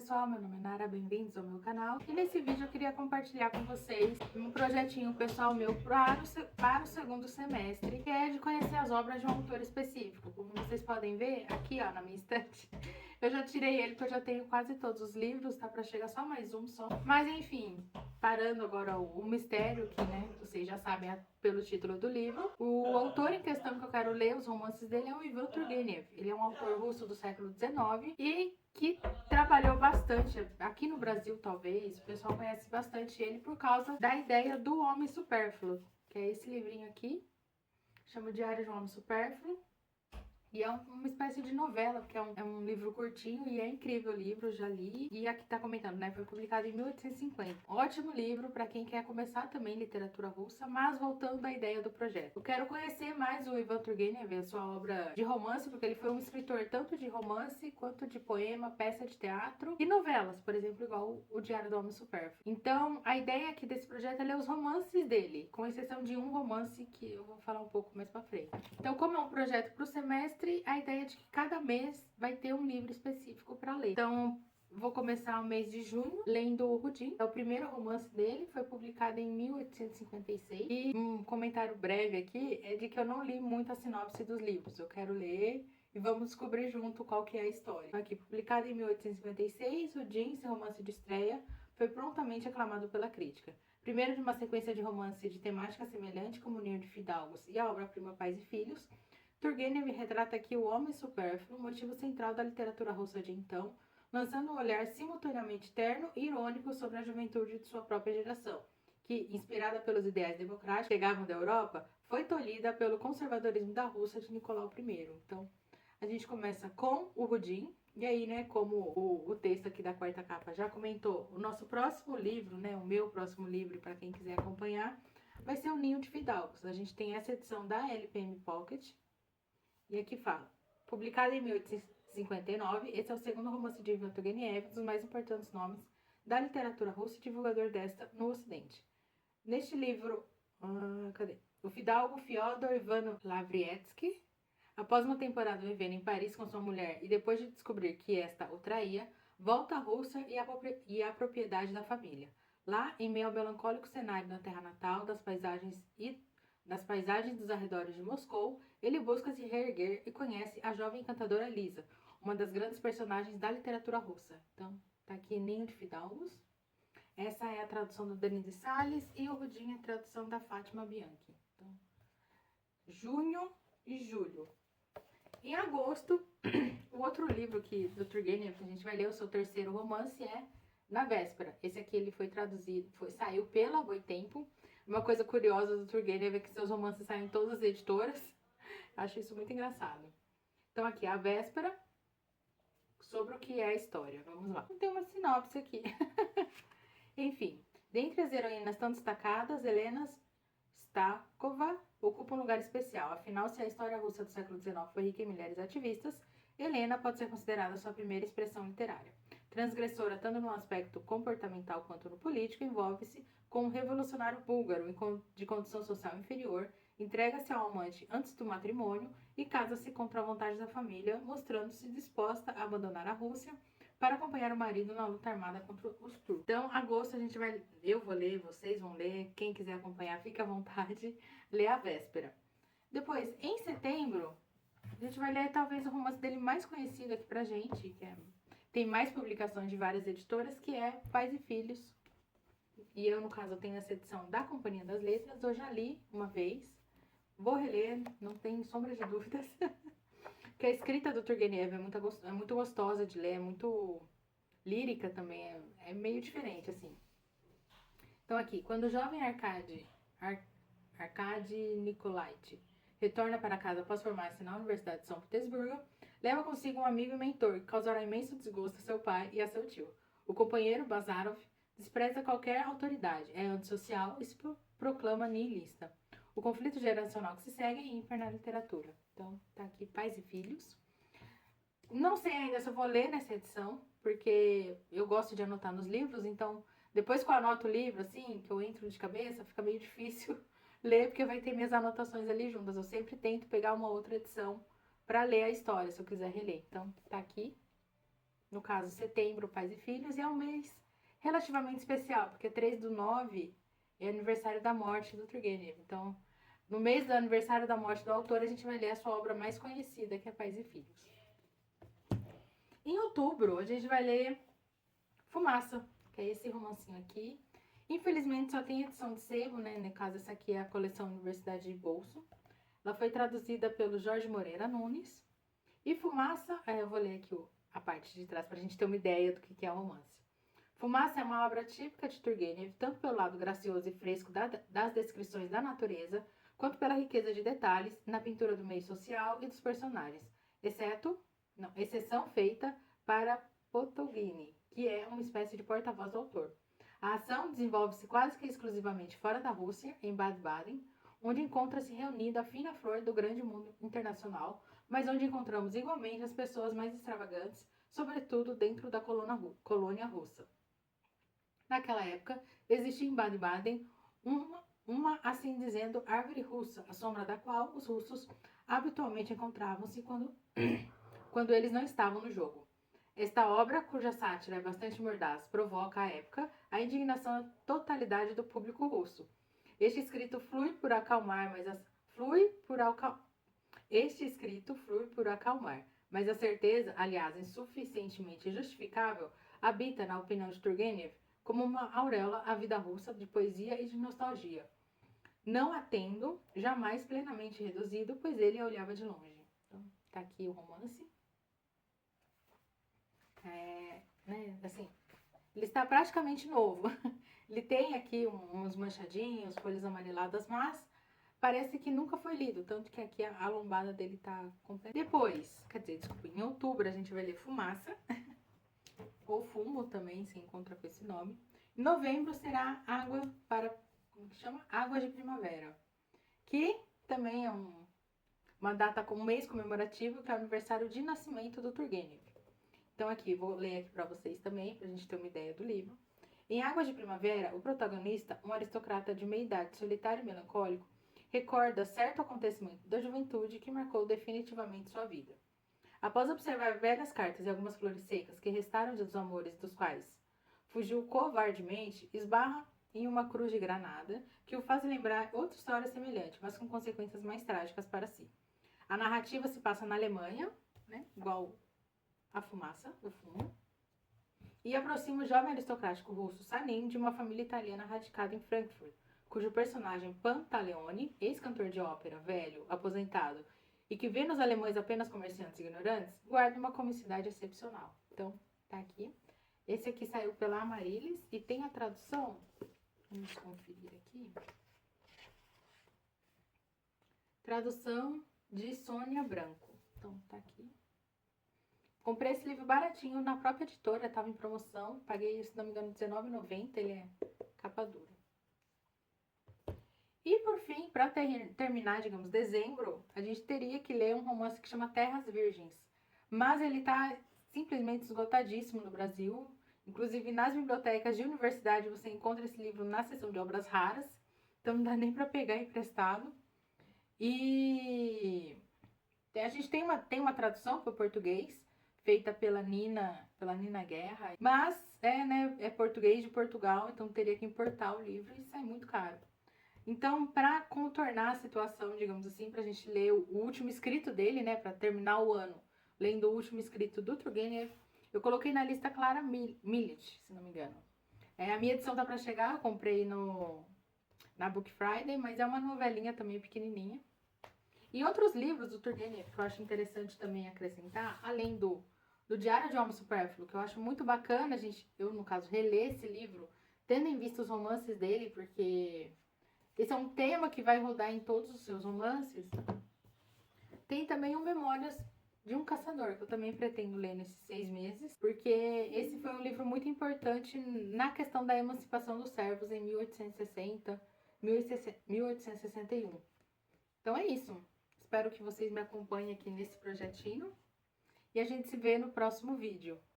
pessoal, meu nome é Nara, bem-vindos ao meu canal. E nesse vídeo eu queria compartilhar com vocês um projetinho pessoal meu para o segundo semestre, que é de conhecer as obras de um autor específico. Como vocês podem ver, aqui ó, na minha estante, eu já tirei ele porque eu já tenho quase todos os livros, tá pra chegar só mais um só. Mas enfim, parando agora o mistério, que né, vocês já sabem pelo título do livro. O autor em questão que eu quero ler, os romances dele, é o Ivan Turgenev. Ele é um autor russo do século XIX e que trabalhou bastante aqui no Brasil, talvez. O pessoal conhece bastante ele por causa da ideia do homem supérfluo, que é esse livrinho aqui, chama Diário de um Homem Supérfluo. E é uma espécie de novela, porque é um livro curtinho e é incrível o livro, já li. E aqui tá comentando, né? Foi publicado em 1850. Ótimo livro para quem quer começar também literatura russa, mas voltando à ideia do projeto. Eu quero conhecer mais o Ivan Turgenev, a sua obra de romance, porque ele foi um escritor tanto de romance quanto de poema, peça de teatro e novelas, por exemplo, igual o Diário do Homem Supérfluo. Então, a ideia aqui desse projeto é ler os romances dele, com exceção de um romance que eu vou falar um pouco mais pra frente. Então, como é um projeto pro semestre, a ideia é de que cada mês vai ter um livro específico para ler. Então, vou começar o mês de junho lendo o Rudin. É o primeiro romance dele, foi publicado em 1856. E um comentário breve aqui é de que eu não li muito a sinopse dos livros. Eu quero ler e vamos descobrir junto qual que é a história. Aqui, publicado em 1856, Rudin, seu romance de estreia, foi prontamente aclamado pela crítica. Primeiro de uma sequência de romance de temática semelhante como Ninho de Fidalgos e a obra-prima Pais e Filhos, Turgenev retrata aqui o homem supérfluo, motivo central da literatura russa de então, lançando um olhar simultaneamente terno e irônico sobre a juventude de sua própria geração, que, inspirada pelos ideais democráticos que chegavam da Europa, foi tolhida pelo conservadorismo da Rússia de Nicolau I. Então, a gente começa com o Rudin, e aí, né, como o texto aqui da quarta capa já comentou, o nosso próximo livro, né, o meu próximo livro, para quem quiser acompanhar, vai ser o Ninho de Fidalgos. A gente tem essa edição da LPM Pocket. E aqui fala, publicado em 1859, esse é o segundo romance de Ivan Turgenev, um dos mais importantes nomes da literatura russa e divulgador desta no Ocidente. Neste livro, o fidalgo Fyodor Ivan Lavrietsky, após uma temporada vivendo em Paris com sua mulher e depois de descobrir que esta o traía, volta à Rússia e à propriedade da família. Lá, em meio ao melancólico cenário da terra natal, das paisagens dos arredores de Moscou, ele busca se reerguer e conhece a jovem cantadora Lisa, uma das grandes personagens da literatura russa. Então, tá aqui Ninho de Fidalgos. Essa é a tradução do Denis Salles e o Rudin é a tradução da Fátima Bianchi. Então, junho e julho. Em agosto, o outro livro do Turgenev que a gente vai ler, o seu terceiro romance, é Na Véspera. Esse aqui ele foi traduzido, saiu pela Boitempo. Uma coisa curiosa do Turgenev é que seus romances saem em todas as editoras. Acho isso muito engraçado. Então aqui, A Véspera, sobre o que é a história. Vamos lá. Tem uma sinopse aqui. Enfim, dentre as heroínas tão destacadas, Helena Stakova ocupa um lugar especial. Afinal, se a história russa do século XIX foi rica em mulheres ativistas, Helena pode ser considerada sua primeira expressão literária. Transgressora tanto no aspecto comportamental quanto no político, envolve-se com um revolucionário búlgaro de condição social inferior, entrega-se ao amante antes do matrimônio e casa-se contra a vontade da família, mostrando-se disposta a abandonar a Rússia para acompanhar o marido na luta armada contra os turcos. Então, agosto eu vou ler, vocês vão ler, quem quiser acompanhar, fique à vontade, lê A Véspera. Depois, em setembro, a gente vai ler talvez o romance dele mais conhecido aqui pra gente, tem mais publicações de várias editoras, que é Pais e Filhos. E eu, no caso, tenho essa edição da Companhia das Letras, eu já li uma vez, vou reler, não tem sombra de dúvidas. Que a escrita do Turgenev é muito gostosa de ler, é muito lírica também, é meio diferente, assim. Então aqui, quando o jovem Arkady Nikolaitch retorna para casa após formar-se na Universidade de São Petersburgo, leva consigo um amigo e mentor que causará imenso desgosto a seu pai e a seu tio. O companheiro, Bazarov, despreza qualquer autoridade, é antissocial e se proclama nihilista. O conflito geracional que se segue é ímpar na literatura. Então, tá aqui Pais e Filhos. Não sei ainda se eu vou ler nessa edição, porque eu gosto de anotar nos livros, então depois que eu anoto o livro, assim, que eu entro de cabeça, fica meio difícil ler, porque vai ter minhas anotações ali juntas. Eu sempre tento pegar uma outra edição para ler a história, se eu quiser reler. Então, tá aqui. no caso, setembro, Pais e Filhos, e é um mês relativamente especial, porque 3/9 é aniversário da morte do Turgenev. Então, no mês do aniversário da morte do autor, a gente vai ler a sua obra mais conhecida, que é Pais e Filhos. Em outubro, a gente vai ler Fumaça, que é esse romancinho aqui. Infelizmente, só tem edição de sebo, né? No caso, essa aqui é a coleção Universidade de Bolso. Ela foi traduzida pelo Jorge Moreira Nunes. E Fumaça, eu vou ler aqui a parte de trás para a gente ter uma ideia do que é o romance. Fumaça é uma obra típica de Turgenev, tanto pelo lado gracioso e fresco das descrições da natureza, quanto pela riqueza de detalhes na pintura do meio social e dos personagens, exceção feita para Potogini, que é uma espécie de porta-voz do autor. A ação desenvolve-se quase que exclusivamente fora da Rússia, em Bad-Baden, onde encontra-se reunida a fina flor do grande mundo internacional, mas onde encontramos igualmente as pessoas mais extravagantes, sobretudo dentro da colônia russa. Naquela época, existia em Baden-Baden uma, assim dizendo, árvore russa, à sombra da qual os russos habitualmente encontravam-se quando eles não estavam no jogo. Esta obra, cuja sátira é bastante mordaz, provoca, à época, a indignação da totalidade do público russo. Este escrito flui por acalmar, mas a certeza, aliás, insuficientemente justificável, habita, na opinião de Turgenev, como uma auréola à vida russa de poesia e de nostalgia, não a tendo jamais plenamente reduzido, pois ele a olhava de longe. Então, tá aqui o romance. Assim, ele está praticamente novo. Ele tem aqui uns manchadinhos, folhas amareladas, mas parece que nunca foi lido, tanto que aqui a lombada dele tá completa. Depois, em outubro a gente vai ler Fumaça, ou Fumo também, se encontra com esse nome. Em novembro será Águas de Primavera, que também é uma data com um mês comemorativo, que é o aniversário de nascimento do Turgenev. Então aqui, vou ler aqui para vocês também, pra gente ter uma ideia do livro. Em Águas de Primavera, o protagonista, um aristocrata de meia idade, solitário e melancólico, recorda certo acontecimento da juventude que marcou definitivamente sua vida. Após observar velhas cartas e algumas flores secas que restaram dos amores dos quais fugiu covardemente, esbarra em uma cruz de granada que o faz lembrar outra história semelhante, mas com consequências mais trágicas para si. A narrativa se passa na Alemanha, né, igual a fumaça, o fumo, e aproxima o jovem aristocrático russo Sanin de uma família italiana radicada em Frankfurt, cujo personagem Pantaleone, ex-cantor de ópera, velho, aposentado, e que vê nos alemães apenas comerciantes ignorantes, guarda uma comicidade excepcional. Então, tá aqui. Esse aqui saiu pela Amaryllis e tem a tradução, vamos conferir aqui, tradução de Sônia Branco. Então, tá aqui. Comprei esse livro baratinho na própria editora, estava em promoção. Paguei, se não me engano, R$19,90. Ele é capa dura. E por fim, para terminar, digamos, dezembro, a gente teria que ler um romance que chama Terras Virgens. Mas ele está simplesmente esgotadíssimo no Brasil. Inclusive, nas bibliotecas de universidade, você encontra esse livro na seção de obras raras. Então, não dá nem para pegar emprestado. E a gente tem uma tradução para o português, feita pela Nina Guerra, mas é português de Portugal, então teria que importar o livro e sai muito caro. Então, para contornar a situação, digamos assim, para a gente ler o último escrito dele, né, para terminar o ano, lendo o último escrito do Turgenev, eu coloquei na lista Clara Millet, se não me engano. A minha edição tá para chegar, eu comprei na Book Friday, mas é uma novelinha também pequenininha. E outros livros do Turgenev que eu acho interessante também acrescentar, além do Diário de Homem Supérfluo, que eu acho muito bacana, eu, no caso, reler esse livro, tendo em vista os romances dele, porque esse é um tema que vai rodar em todos os seus romances. Tem também o Memórias de um Caçador, que eu também pretendo ler nesses 6 meses, porque esse foi um livro muito importante na questão da emancipação dos servos em 1860, 1861. Então é isso. Espero que vocês me acompanhem aqui nesse projetinho. E a gente se vê no próximo vídeo.